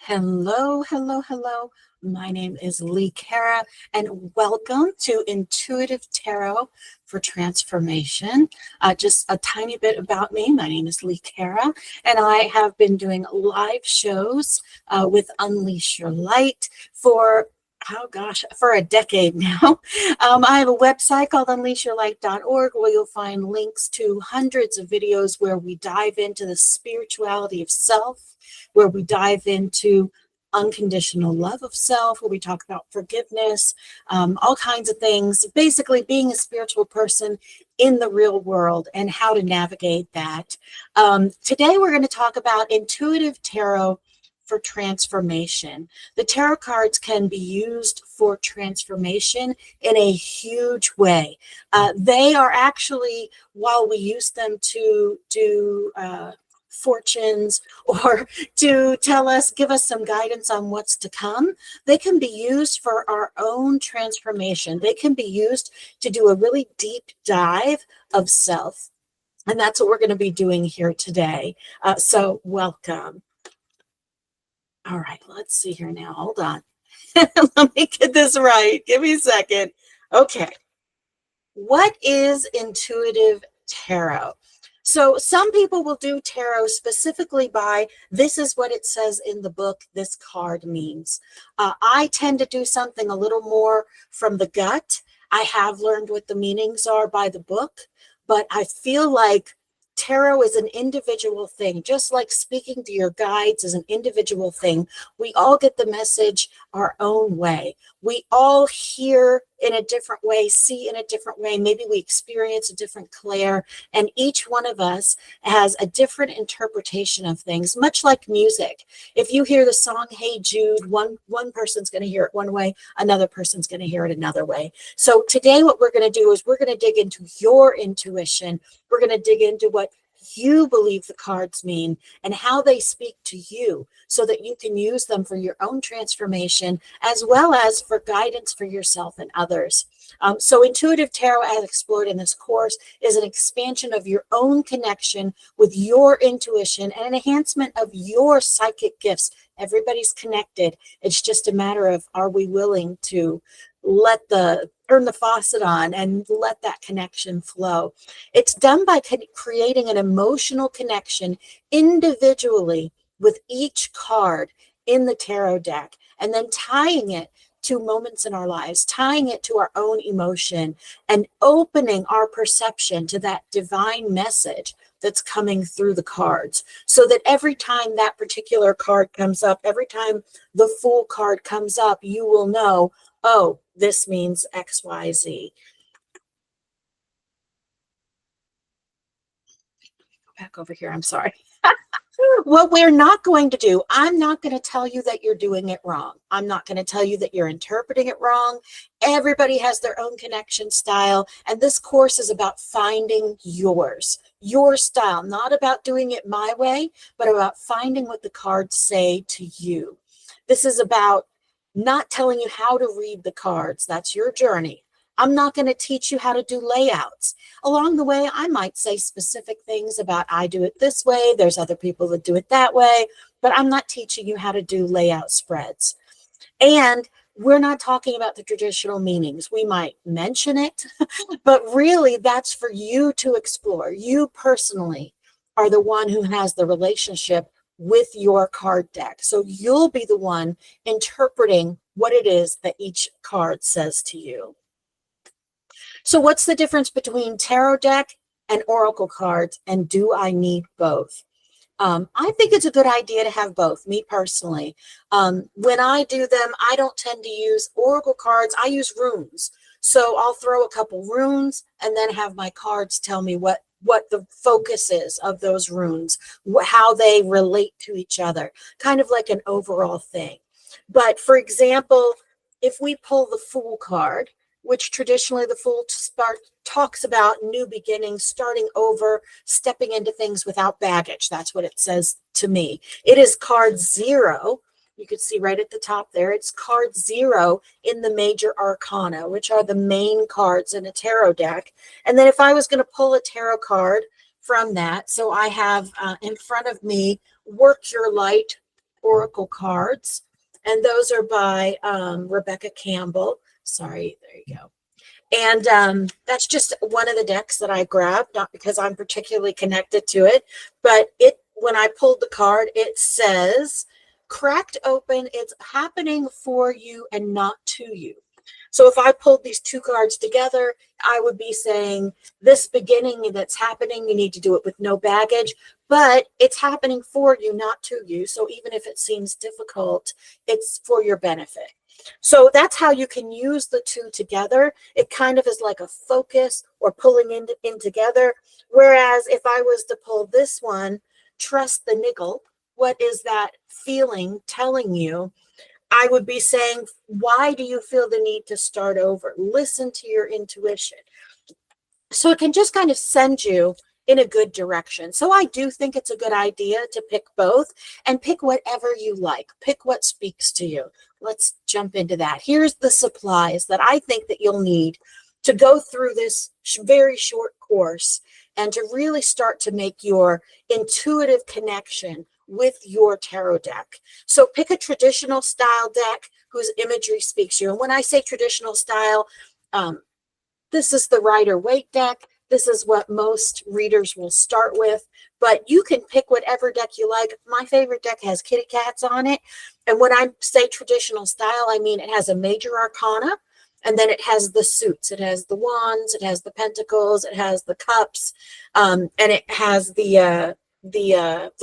Hello, hello, hello. My name is Lee Cara, and welcome to Intuitive Tarot for Transformation. Just a tiny bit about me. My name is Lee Cara, and I have been doing live shows with Unleash Your Light for for a decade now. I have a website called unleashyourlight.org where you'll find links to hundreds of videos where we dive into the spirituality of self, where we dive into unconditional love of self, where we talk about forgiveness, all kinds of things, basically being a spiritual person in the real world and how to navigate that. Today, we're going to talk about intuitive tarot for transformation. The tarot cards can be used for transformation in a huge way. They are actually, while we use them to do fortunes or to give us some guidance on what's to come, they can be used for our own transformation. They can be used to do a really deep dive of self. And that's what we're going to be doing here today. So welcome. All right, let's see here now. Hold on. Let me get this right. Give me a second. Okay. What is intuitive tarot? So some people will do tarot specifically by, this is what it says in the book, this card means. I tend to do something a little more from the gut. I have learned what the meanings are by the book, but I feel like tarot is an individual thing, just like speaking to your guides is an individual thing. We all get the message our own way. We all hear in a different way, see in a different way. Maybe we experience a different clair, and each one of us has a different interpretation of things, much like music. If you hear the song Hey Jude, one person's going to hear it one way, another person's going to hear it another way. So today what we're going to do is we're going to dig into your intuition. We're going to dig into what you believe the cards mean and how they speak to you so that you can use them for your own transformation as well as for guidance for yourself and others. So intuitive tarot, as explored in this course, is an expansion of your own connection with your intuition and an enhancement of your psychic gifts. Everybody's connected. It's just a matter of, are we willing to turn the faucet on and let that connection flow? It's done by creating an emotional connection individually with each card in the tarot deck, and then tying it to moments in our lives, tying it to our own emotion, and opening our perception to that divine message that's coming through the cards, so that every time that particular card comes up, every time the Fool card comes up, you will know, oh, this means XYZ. Go back over here. I'm sorry. What we're not going to do, I'm not going to tell you that you're doing it wrong. I'm not going to tell you that you're interpreting it wrong. Everybody has their own connection style, and this course is about finding yours, your style, not about doing it my way, but about finding what the cards say to you. This is about not telling you how to read the cards. That's your journey. I'm not going to teach you how to do layouts. Along the way, I might say specific things about, I do it this way, there's other people that do it that way, but I'm not teaching you how to do layout spreads. And we're not talking about the traditional meanings. We might mention it, but really that's for you to explore. You personally are the one who has the relationship with your card deck. So you'll be the one interpreting what it is that each card says to you. So what's the difference between tarot deck and oracle cards, and do I need both? I think it's a good idea to have both, me personally. When I do them, I don't tend to use oracle cards. I use runes. So I'll throw a couple runes and then have my cards tell me what the focus is of those runes, how they relate to each other, kind of like an overall thing. But for example, if we pull the Fool card, which traditionally the Fool talks about new beginnings, starting over, stepping into things without baggage. That's what it says to me. It is card 0. You can see right at the top there, it's card 0 in the major arcana, which are the main cards in a tarot deck. And then if I was going to pull a tarot card from that, so I have in front of me, Work Your Light, oracle cards, and those are by Rebecca Campbell. Sorry, there you go. And that's just one of the decks that I grabbed, not because I'm particularly connected to it, but when I pulled the card, it says, cracked open, it's happening for you and not to you. So if I pulled these two cards together, I would be saying this beginning that's happening, you need to do it with no baggage, but it's happening for you, not to you. So even if it seems difficult, it's for your benefit. So that's how you can use the two together. It kind of is like a focus or pulling in together. Whereas if I was to pull this one, trust the niggle, what is that feeling telling you? I would be saying, why do you feel the need to start over? Listen to your intuition. So it can just kind of send you in a good direction. So I do think it's a good idea to pick both and pick whatever you like. Pick what speaks to you. Let's jump into that. Here's the supplies that I think that you'll need to go through this very short course and to really start to make your intuitive connection with your tarot deck. So pick a traditional style deck whose imagery speaks to you. And when I say traditional style, this is the Rider-Waite deck. This is what most readers will start with, but you can pick whatever deck you like. My favorite deck has kitty cats on it. And when I say traditional style, I mean it has a major arcana, and then it has the suits. It has the wands, it has the pentacles, it has the cups, and it has the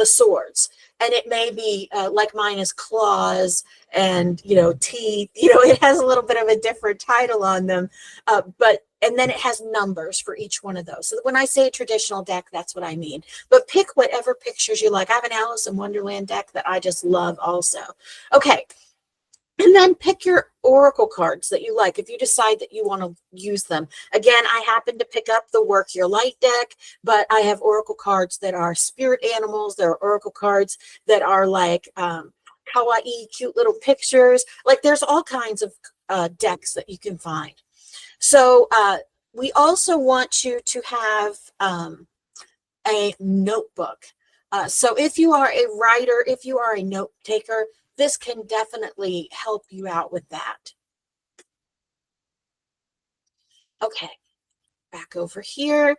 swords. And it may be like mine is claws and, teeth. It has a little bit of a different title on them, and then it has numbers for each one of those. So when I say traditional deck, that's what I mean. But pick whatever pictures you like. I have an Alice in Wonderland deck that I just love also. Okay. And then pick your oracle cards that you like if you decide that you want to use them. Again, I happen to pick up the Work Your Light deck, but I have oracle cards that are spirit animals. There are oracle cards that are like kawaii, cute little pictures. Like there's all kinds of decks that you can find. So we also want you to have a notebook. So if you are a writer, if you are a note taker, this can definitely help you out with that. Okay, back over here.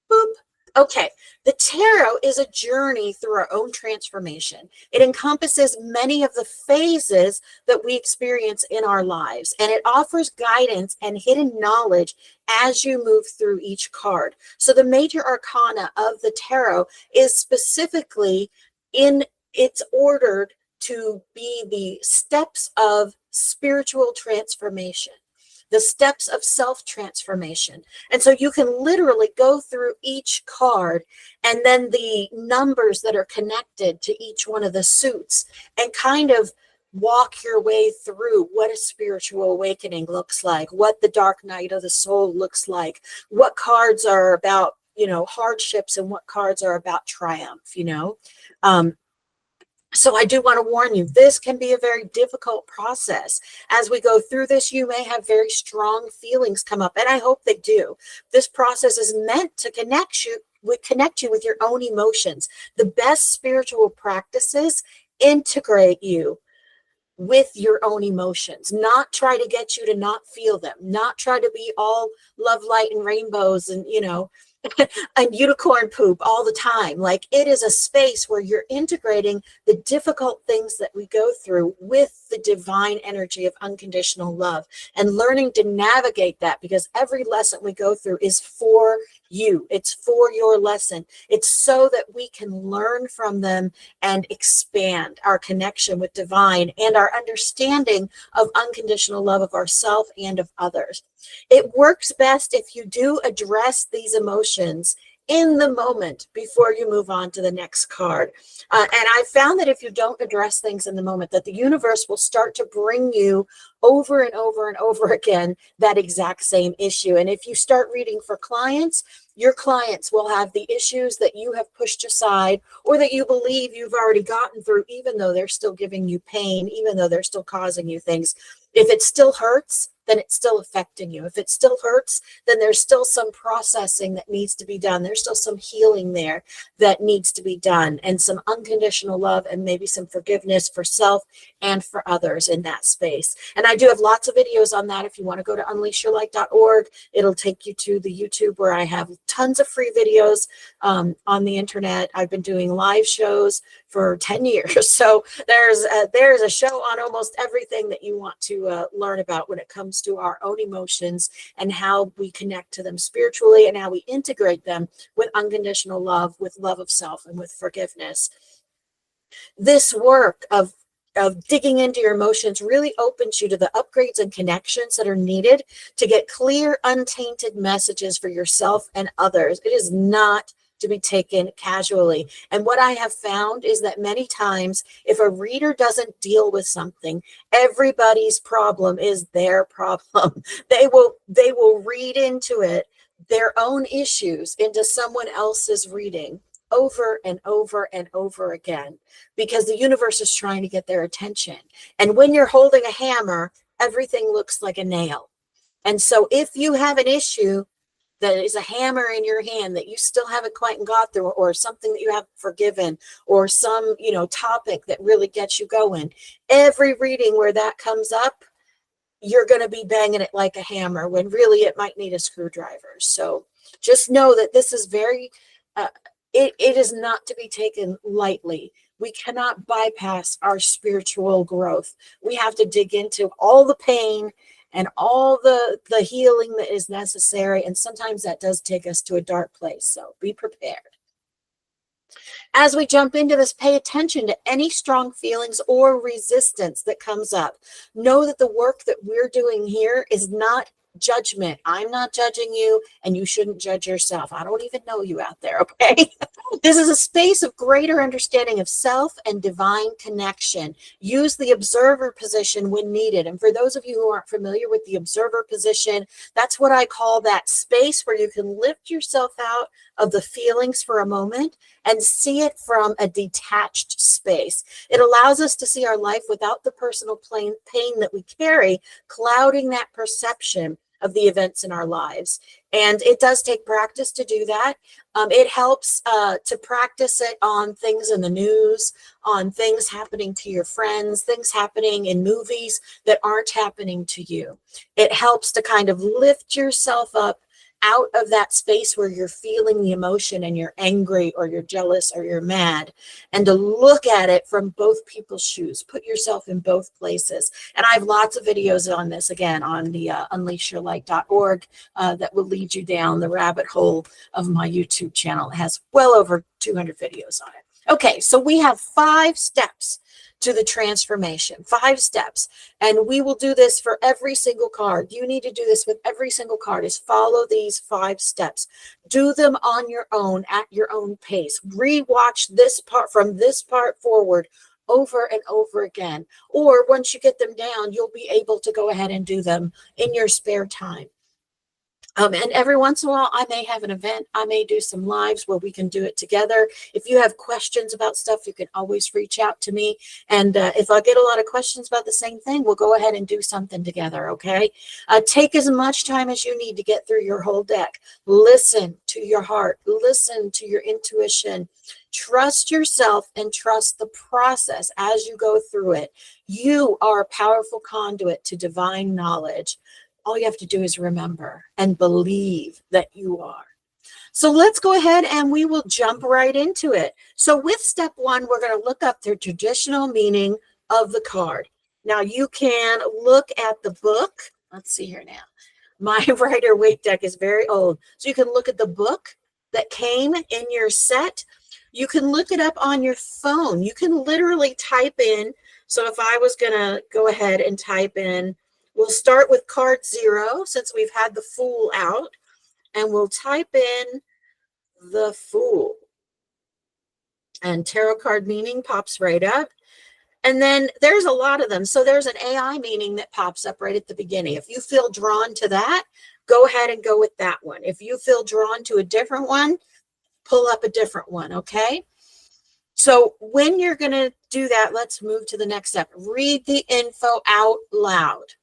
Boop. Okay, the tarot is a journey through our own transformation. It encompasses many of the phases that we experience in our lives, and it offers guidance and hidden knowledge as you move through each card. So the major arcana of the tarot is specifically it's ordered to be the steps of spiritual transformation, the steps of self-transformation. And so you can literally go through each card and then the numbers that are connected to each one of the suits and kind of walk your way through what a spiritual awakening looks like, what the dark night of the soul looks like, what cards are about, hardships and what cards are about triumph, So I do want to warn you, this can be a very difficult process. As we go through this, you may have very strong feelings come up, and I hope they do. This process is meant to connect you with your own emotions. The best spiritual practices integrate you with your own emotions, not try to get you to not feel them, not try to be all love, light, and rainbows and, and unicorn poop all the time. Like, it is a space where you're integrating the difficult things that we go through with the divine energy of unconditional love and learning to navigate that, because every lesson we go through is for you. It's for your lesson. It's so that we can learn from them and expand our connection with divine and our understanding of unconditional love of ourselves and of others. It works best if you do address these emotions in the moment before you move on to the next card. And I found that if you don't address things in the moment, that the universe will start to bring you over and over and over again that exact same issue. And if you start reading for clients, your clients will have the issues that you have pushed aside or that you believe you've already gotten through, even though they're still giving you pain, even though they're still causing you things. If it still hurts, then it's still affecting you. If it still hurts, then there's still some processing that needs to be done. There's still some healing there that needs to be done, and some unconditional love, and maybe some forgiveness for self and for others in that space. And I do have lots of videos on that. If you want to go to unleashyourlight.org, it'll take you to the YouTube where I have tons of free videos on the internet. I've been doing live shows for 10 years. So there's a show on almost everything that you want to learn about when it comes to our own emotions and how we connect to them spiritually, and how we integrate them with unconditional love, with love of self, and with forgiveness. This work of digging into your emotions really opens you to the upgrades and connections that are needed to get clear, untainted messages for yourself and others. It is not to be taken casually. And what I have found is that many times, if a reader doesn't deal with something, everybody's problem is their problem. They will read into it their own issues into someone else's reading over and over and over again, because the universe is trying to get their attention. And when you're holding a hammer, everything looks like a nail. And so if you have an issue that is a hammer in your hand that you still haven't quite got through, or something that you haven't forgiven, or some, topic that really gets you going, every reading where that comes up, you're going to be banging it like a hammer when really it might need a screwdriver. So just know that this is very, it is not to be taken lightly. We cannot bypass our spiritual growth. We have to dig into all the pain and all the healing that is necessary. And sometimes that does take us to a dark place. So be prepared. As we jump into this, pay attention to any strong feelings or resistance that comes up. Know that the work that we're doing here is not judgment. I'm not judging you, and you shouldn't judge yourself. I don't even know you out there, okay? This is a space of greater understanding of self and divine connection. Use the observer position when needed. And for those of you who aren't familiar with the observer position, that's what I call that space where you can lift yourself out of the feelings for a moment and see it from a detached space. It allows us to see our life without the personal pain that we carry, clouding that perception of the events in our lives. And it does take practice to do that. It helps to practice it on things in the news, on things happening to your friends, things happening in movies that aren't happening to you. It helps to kind of lift yourself up out of that space where you're feeling the emotion and you're angry or you're jealous or you're mad, and to look at it from both people's shoes. Put yourself in both places. And I have lots of videos on this, again, on the unleashyourlight.org that will lead you down the rabbit hole of my YouTube channel. It has well over 200 videos on it. Okay, so we have 5 steps to the transformation, 5 steps. And we will do this for every single card. You need to do this with every single card, is follow these 5 steps. Do them on your own, at your own pace. Rewatch this part from this part forward over and over again. Or once you get them down, you'll be able to go ahead and do them in your spare time. And every once in a while, I may have an event. I may do some lives where we can do it together. If you have questions about stuff, you can always reach out to me. And if I get a lot of questions about the same thing, we'll go ahead and do something together, okay? Take as much time as you need to get through your whole deck. Listen to your heart. Listen to your intuition. Trust yourself and trust the process as you go through it. You are a powerful conduit to divine knowledge. All you have to do is remember and believe that you are. So let's go ahead and we will jump right into it. So with step 1, we're going to look up the traditional meaning of the card. Now you can look at the book. Let's see here now. My Rider-Waite deck is very old. So you can look at the book that came in your set. You can look it up on your phone. You can literally type in. So if I was going to go ahead and type in, we'll start with card 0 since we've had the Fool out, and we'll type in the Fool. And tarot card meaning pops right up. And then there's a lot of them. So there's an AI meaning that pops up right at the beginning. If you feel drawn to that, go ahead and go with that one. If you feel drawn to a different one, pull up a different one, okay? So when you're going to do that, let's move to the next step. Read the info out loud.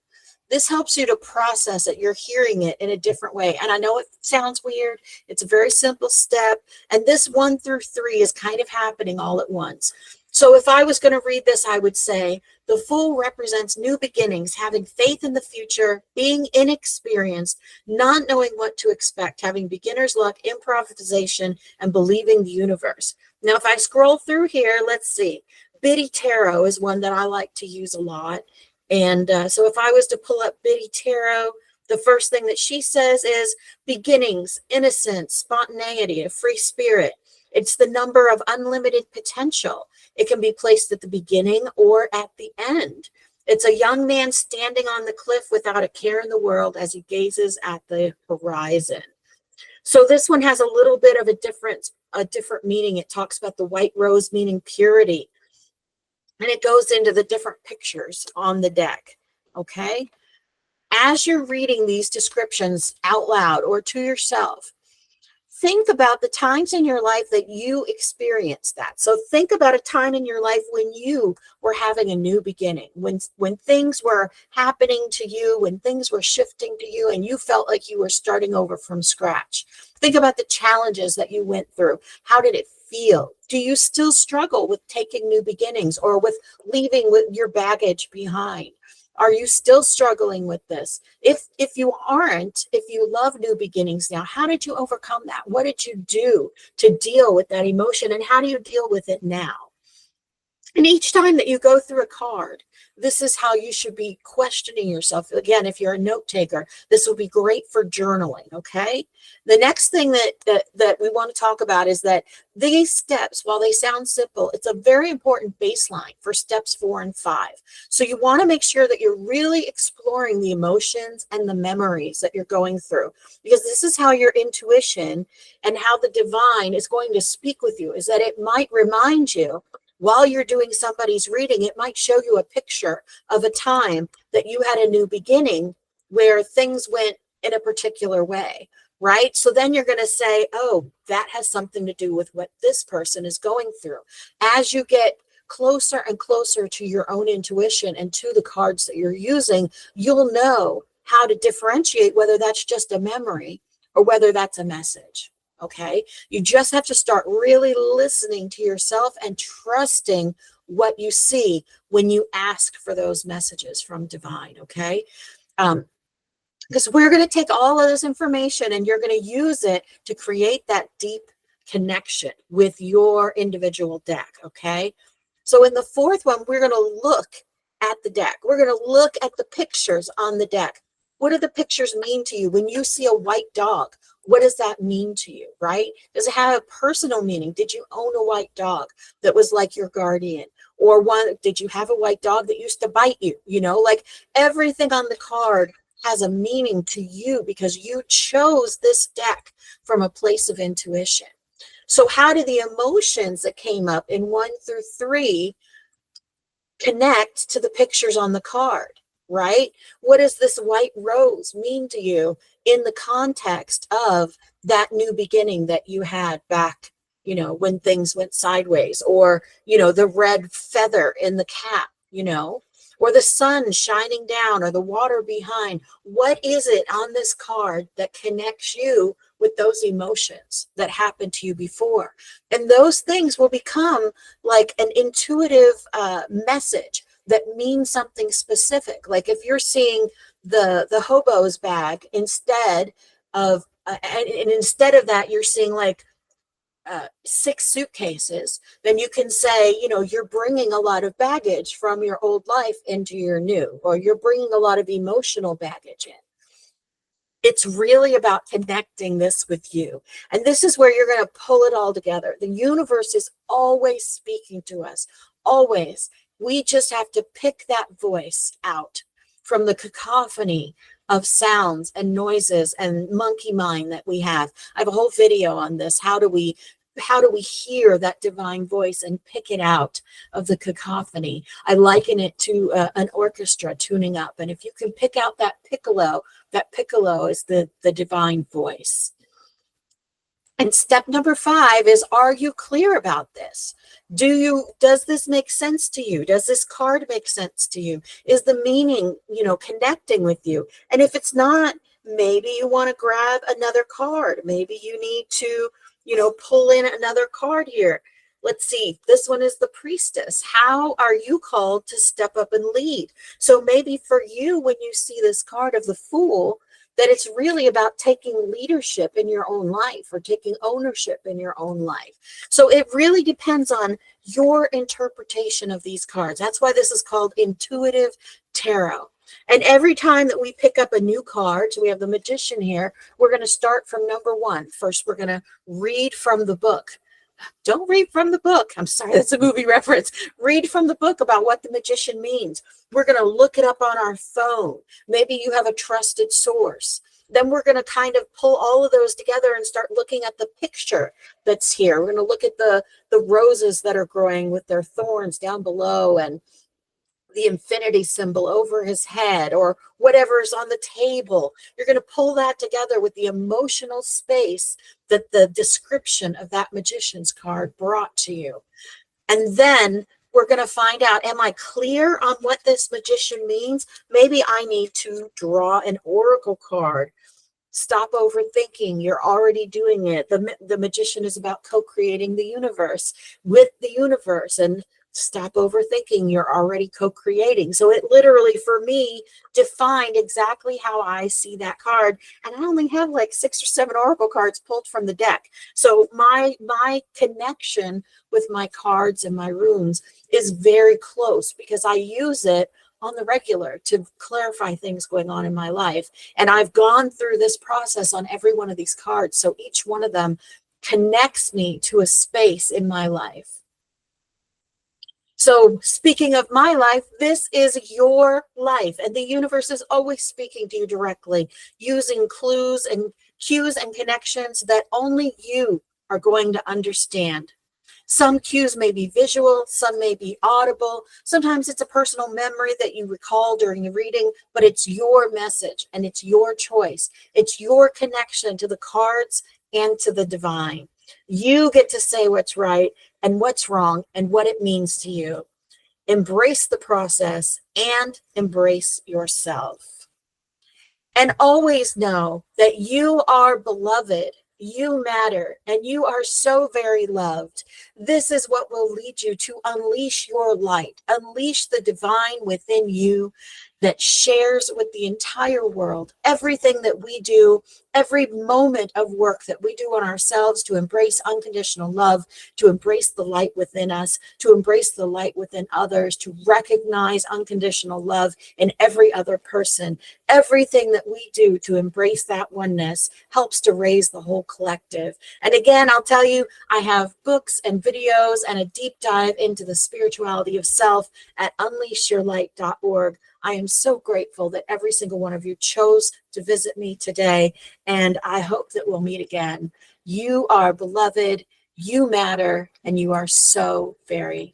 This helps you to process it. You're hearing it in a different way. And I know it sounds weird. It's a very simple step. And this 1 through 3 is kind of happening all at once. So if I was going to read this, I would say the Fool represents new beginnings, having faith in the future, being inexperienced, not knowing what to expect, having beginner's luck, improvisation, and believing the universe. Now, if I scroll through here, let's see. Biddy Tarot is one that I like to use a lot. And so if I was to pull up Biddy Tarot, the first thing that she says is beginnings, innocence, spontaneity, a free spirit. It's the number of unlimited potential. It can be placed at the beginning or at the end. It's a young man standing on the cliff without a care in the world as he gazes at the horizon. So this one has a little bit of a different meaning. It talks about the white rose meaning purity. And it goes into the different pictures on the deck. Okay. As you're reading these descriptions out loud or to yourself, think about the times in your life that you experienced that. So think about a time in your life when you were having a new beginning, when things were happening to you, when things were shifting to you, and you felt like you were starting over from scratch. Think about the challenges that you went through. How did it feel? Do you still struggle with taking new beginnings or with leaving with your baggage behind? Are you still struggling with this? If you aren't, if you love new beginnings now, how did you overcome that? What did you do to deal with that emotion? And how do you deal with it now? And each time that you go through a card, this is how you should be questioning yourself. Again, if you're a note taker, this will be great for journaling, okay? The next thing that we want to talk about is that these steps, while they sound simple, it's a very important baseline for steps 4 and 5. So you want to make sure that you're really exploring the emotions and the memories that you're going through, because this is how your intuition and how the divine is going to speak with you, is that it might remind you while you're doing somebody's reading, it might show you a picture of a time that you had a new beginning where things went in a particular way, right? So then you're going to say, oh, that has something to do with what this person is going through. As you get closer and closer to your own intuition and to the cards that you're using, you'll know how to differentiate whether that's just a memory or whether that's a message. Okay, you just have to start really listening to yourself and trusting what you see when you ask for those messages from divine. Okay, because we're going to take all of this information and you're going to use it to create that deep connection with your individual deck. Okay, so in the fourth one, we're going to look at the deck. We're going to look at the pictures on the deck. What do the pictures mean to you? When you see a white dog, what does that mean to you, right? Does it have a personal meaning? Did you own a white dog that was like your guardian? Or did you have a white dog that used to bite you? You know, like everything on the card has a meaning to you because you chose this deck from a place of intuition. So how do the emotions that came up in 1 through 3 connect to the pictures on the card, right? What does this white rose mean to you in the context of that new beginning that you had back, you know, when things went sideways, or, you know, the red feather in the cap, you know, or the sun shining down, or the water behind? What is it on this card that connects you with those emotions that happened to you before? And those things will become like an intuitive message that means something specific. Like if you're seeing the hobo's bag instead of and instead of that you're seeing like 6 suitcases, then you can say, you know, you're bringing a lot of baggage from your old life into your new, or you're bringing a lot of emotional baggage in. It's really about connecting this with you. And this is where you're going to pull it all together. The universe is always speaking to us, always. We just have to pick that voice out from the cacophony of sounds and noises and monkey mind that we have. I have a whole video on this. How do we hear that divine voice and pick it out of the cacophony? I liken it to an orchestra tuning up. And if you can pick out that piccolo is the divine voice. And step number 5 is, are you clear about this? Does this make sense to you? Does this card make sense to you? Is the meaning, connecting with you? And if it's not, maybe you want to grab another card. Maybe you need to, pull in another card here. Let's see. This one is the Priestess. How are you called to step up and lead? So maybe for you, when you see this card of the Fool, that it's really about taking leadership in your own life or taking ownership in your own life. So it really depends on your interpretation of these cards. That's why this is called intuitive tarot. And every time that we pick up a new card, so we have the Magician here, we're going to start from number 1. First, we're going to read from the book. Don't read from the book. I'm sorry, that's a movie reference. Read from the book about what the Magician means. We're going to look it up on our phone. Maybe you have a trusted source. Then we're going to kind of pull all of those together and start looking at the picture that's here. We're going to look at the roses that are growing with their thorns down below, and the infinity symbol over his head, or whatever is on the table. You're going to pull that together with the emotional space that the description of that Magician's card brought to you. And then we're going to find out, am I clear on what this Magician means? Maybe I need to draw an oracle card. Stop overthinking. You're already doing it. The Magician is about co-creating the universe with the universe, and stop overthinking. You're already co-creating. So it literally, for me, defined exactly how I see that card. And I only have like 6 or 7 oracle cards pulled from the deck. So my connection with my cards and my runes is very close, because I use it on the regular to clarify things going on in my life. And I've gone through this process on every one of these cards. So each one of them connects me to a space in my life. So speaking of my life, this is your life, and the universe is always speaking to you directly, using clues and cues and connections that only you are going to understand. Some cues may be visual, some may be audible. Sometimes it's a personal memory that you recall during the reading, but it's your message and it's your choice. It's your connection to the cards and to the divine. You get to say what's right and what's wrong and what it means to you. Embrace the process and embrace yourself. And always know that you are beloved, you matter, and you are so very loved. This is what will lead you to unleash your light, unleash the divine within you that shares with the entire world. Everything that we do, every moment of work that we do on ourselves to embrace unconditional love, to embrace the light within us, to embrace the light within others, to recognize unconditional love in every other person. Everything that we do to embrace that oneness helps to raise the whole collective. And again, I'll tell you, I have books and videos and a deep dive into the spirituality of self at unleashyourlight.org. I am so grateful that every single one of you chose to visit me today, and I hope that we'll meet again. You are beloved, you matter, and you are so very